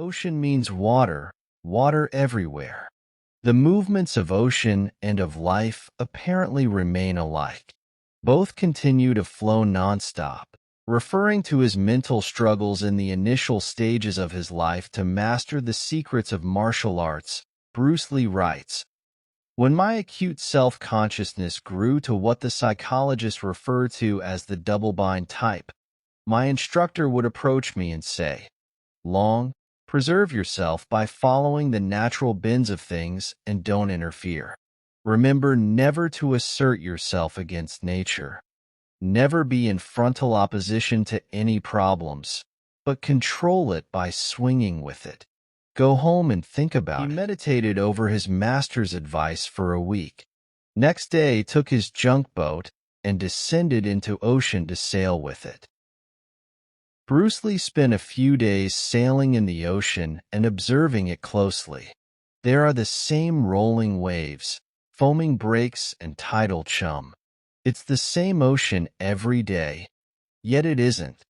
Ocean means water, water everywhere. The movements of ocean and of life apparently remain alike. Both continue to flow nonstop, referring to his mental struggles in the initial stages of his life to master the secrets of martial arts. Bruce Lee writes, "When my acute self-consciousness grew to what the psychologists refer to as the double-bind type, my instructor would approach me and say, 'Long, preserve yourself by following the natural bends of things and don't interfere. Remember never to assert yourself against nature. Never be in frontal opposition to any problems, but control it by swinging with it. Go home and think about it.'" He meditated over his master's advice for a week. Next day, took his junk boat and descended into ocean to sail with it. Bruce Lee spent a few days sailing in the ocean and observing it closely. There are the same rolling waves, foaming breaks, and tidal chum. It's the same ocean every day, yet it isn't.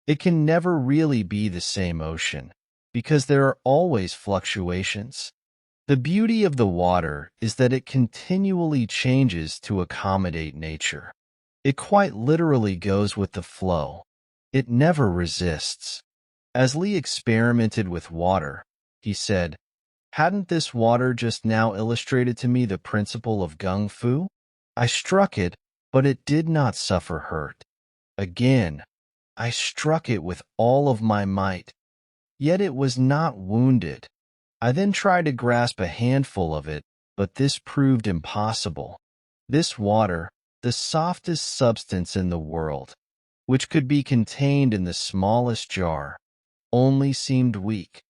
It can never really be the same ocean, because there are always fluctuations. The beauty of the water is that it continually changes to accommodate nature. It quite literally goes with the flow. It never resists. As Lee experimented with water, he said, "Hadn't this water just now illustrated to me the principle of gung fu? I struck it, but it did not suffer hurt. Again, I struck it with all of my might, yet it was not wounded. I then tried to grasp a handful of it, but this proved impossible. This water, the softest substance in the world, which could be contained in the smallest jar, only seemed weak.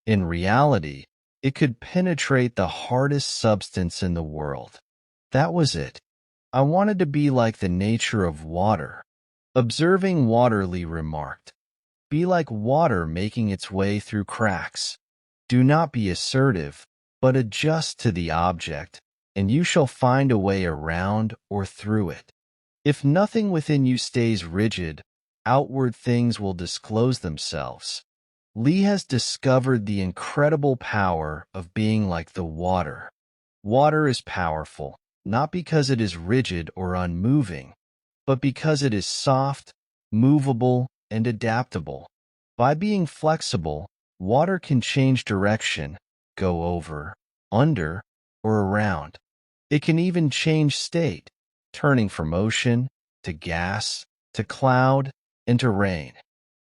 In reality, it could penetrate the hardest substance in the world. That was it. I wanted to be like the nature of water." Observing water, Lee remarked, "Be like water making its way through cracks. Do not be assertive, but adjust to the object, and you shall find a way around or through it. If nothing within you stays rigid, outward things will disclose themselves." Lee has discovered the incredible power of being like the water. Water is powerful, not because it is rigid or unmoving, but because it is soft, movable, and adaptable. By being flexible, water can change direction, go over, under, or around. It can even change state, turning from ocean to gas to cloud and to rain.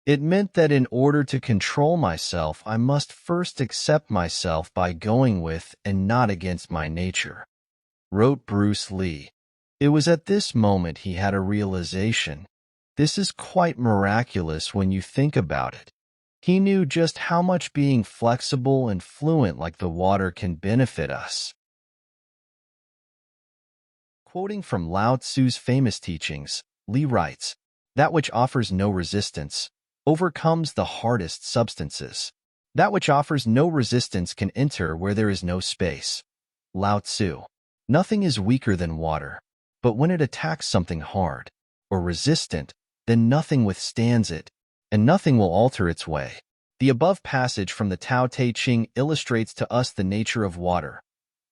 It meant that in order to control myself, I must first accept myself by going with and not against my nature, wrote Bruce Lee. It was at this moment he had a realization. This is quite miraculous when you think about it. He knew just how much being flexible and fluent like the water can benefit us. Quoting from Lao Tzu's famous teachings, Lee writes, "That which offers no resistance overcomes the hardest substances. That which offers no resistance can enter where there is no space." Lao Tzu. Nothing is weaker than water, but when it attacks something hard or resistant, then nothing withstands it, and nothing will alter its way. The above passage from the Tao Te Ching illustrates to us the nature of water.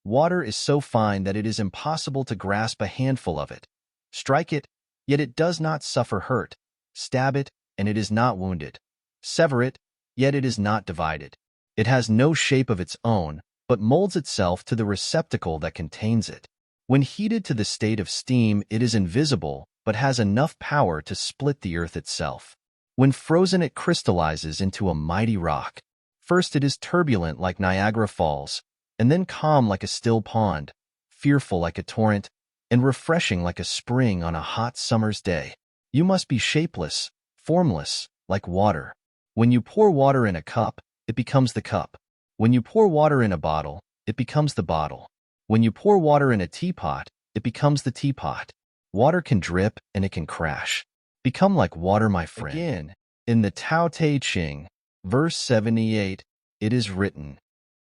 Water is so fine that it is impossible to grasp a handful of it. Strike it, yet it does not suffer hurt. Stab it, and it is not wounded. Sever it, yet it is not divided. It has no shape of its own, but molds itself to the receptacle that contains it. When heated to the state of steam, it is invisible, but has enough power to split the earth itself. When frozen, it crystallizes into a mighty rock. First it is turbulent like Niagara Falls, and then calm like a still pond, fearful like a torrent, and refreshing like a spring on a hot summer's day. You must be shapeless, formless, like water. When you pour water in a cup, it becomes the cup. When you pour water in a bottle, it becomes the bottle. When you pour water in a teapot, it becomes the teapot. Water can drip and it can crash. Become like water, my friend. Again, in the Tao Te Ching, verse 78, it is written,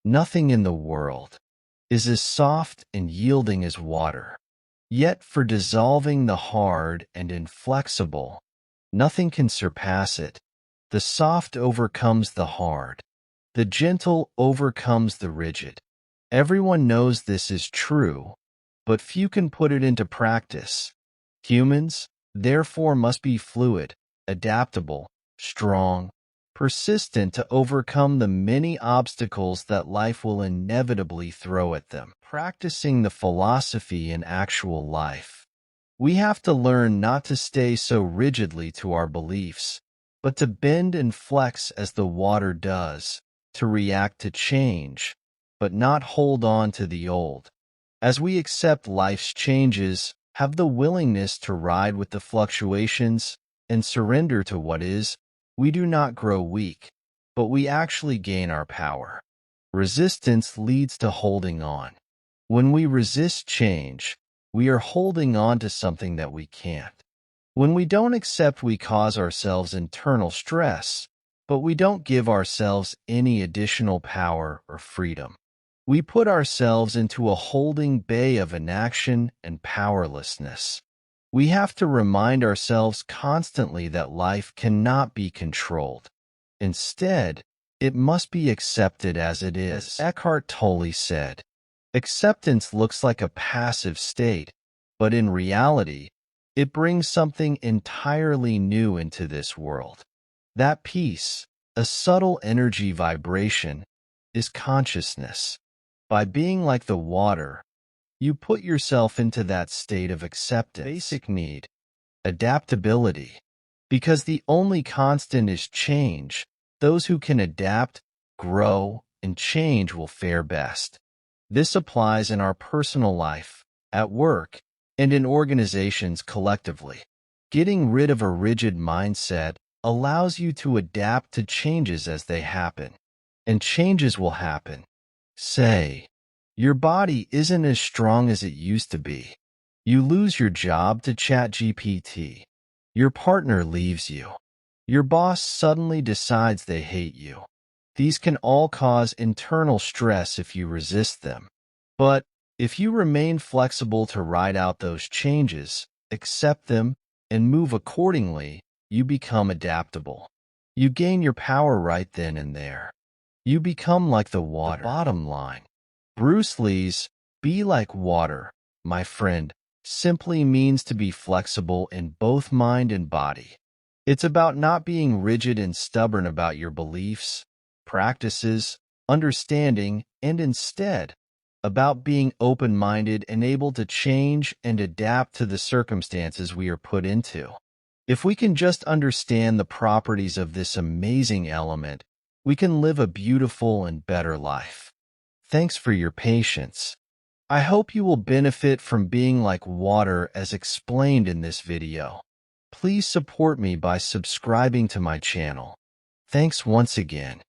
"Nothing in the world is as soft and yielding as water. Yet for dissolving the hard and inflexible, nothing can surpass it. The soft overcomes the hard, The gentle overcomes the rigid. Everyone knows this is true, but few can put it into practice. Humans, therefore, must be fluid, adaptable, strong, persistent to overcome the many obstacles that life will inevitably throw at them. Practicing the philosophy in actual life, we have to learn not to stay so rigidly to our beliefs, but to bend and flex as the water does, to react to change, but not hold on to the old. As we accept life's changes, have the willingness to ride with the fluctuations, and surrender to what is, we do not grow weak, but we actually gain our power. Resistance leads to holding on. When we resist change, we are holding on to something that we can't. When we don't accept, we cause ourselves internal stress, but we don't give ourselves any additional power or freedom. We put ourselves into a holding bay of inaction and powerlessness. We have to remind ourselves constantly that life cannot be controlled. Instead, it must be accepted as it is. Eckhart Tolle said, "Acceptance looks like a passive state, but in reality, it brings something entirely new into this world. That peace, a subtle energy vibration, is consciousness. By being like the water, you put yourself into that state of acceptance." Basic need, adaptability. Because the only constant is change, those who can adapt, grow, and change will fare best. This applies in our personal life, at work, and in organizations collectively. Getting rid of a rigid mindset allows you to adapt to changes as they happen. And changes will happen. Say, your body isn't as strong as it used to be. You lose your job to ChatGPT. Your partner leaves you. Your boss suddenly decides they hate you. These can all cause internal stress if you resist them. But if you remain flexible to ride out those changes, accept them, and move accordingly, you become adaptable. You gain your power right then and there. You become like the water. The bottom line. Bruce Lee's "Be like water, my friend" simply means to be flexible in both mind and body. It's about not being rigid and stubborn about your beliefs, practices, understanding, and instead, about being open-minded and able to change and adapt to the circumstances we are put into. If we can just understand the properties of this amazing element, we can live a beautiful and better life. Thanks for your patience. I hope you will benefit from being like water as explained in this video. Please support me by subscribing to my channel. Thanks once again.